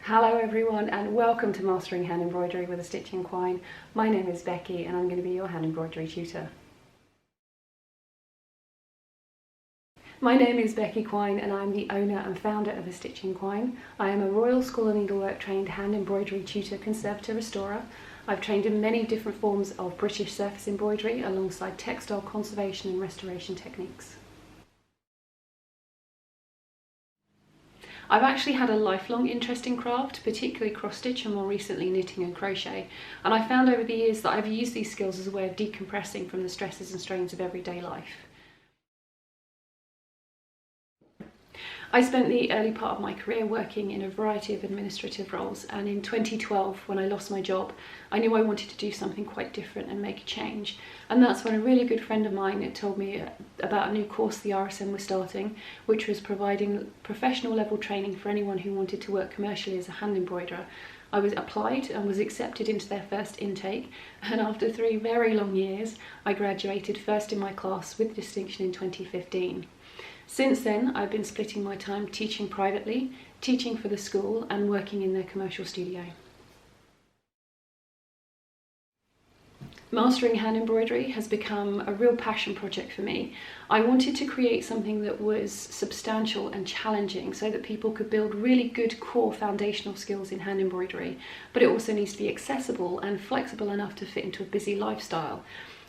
Hello everyone and welcome to Mastering Hand Embroidery with a Stitching Quine. My name is Becky and I'm going to be your hand embroidery tutor. My name is Becky Quine and I'm the owner and founder of A Stitching Quine. I am a Royal School of Needlework trained hand embroidery tutor, conservator, restorer. I've trained in many different forms of British surface embroidery alongside textile conservation and restoration techniques. I've actually had a lifelong interest in craft, particularly cross-stitch and more recently knitting and crochet, and I found over the years that I've used these skills as a way of decompressing from the stresses and strains of everyday life. I spent the early part of my career working in a variety of administrative roles, and in 2012, when I lost my job, I knew I wanted to do something quite different and make a change. And that's when a really good friend of mine had told me about a new course the RSM was starting, which was providing professional level training for anyone who wanted to work commercially as a hand embroiderer. I was applied and was accepted into their first intake, and after 3 very long years, I graduated first in my class with distinction in 2015. Since then, I've been splitting my time teaching privately, teaching for the school, and working in their commercial studio. Mastering hand embroidery has become a real passion project for me. I wanted to create something that was substantial and challenging so that people could build really good core foundational skills in hand embroidery, but it also needs to be accessible and flexible enough to fit into a busy lifestyle.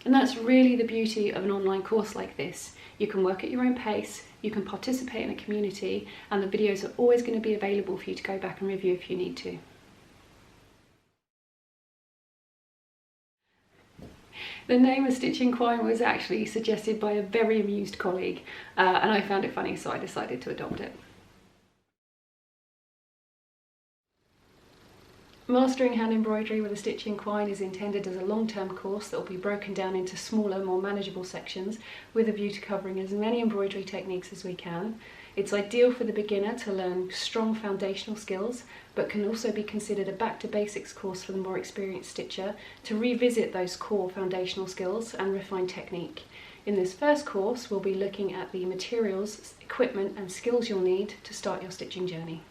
And that's really the beauty of an online course like this. You can work at your own pace, you can participate in a community, and the videos are always going to be available for you to go back and review if you need to. The name of Stitching Quine was actually suggested by a very amused colleague, and I found it funny, so I decided to adopt it. Mastering hand embroidery with a Stitching Quine is intended as a long-term course that will be broken down into smaller, more manageable sections with a view to covering as many embroidery techniques as we can. It's ideal for the beginner to learn strong foundational skills, but can also be considered a back to basics course for the more experienced stitcher to revisit those core foundational skills and refine technique. In this first course, we'll be looking at the materials, equipment and skills you'll need to start your stitching journey.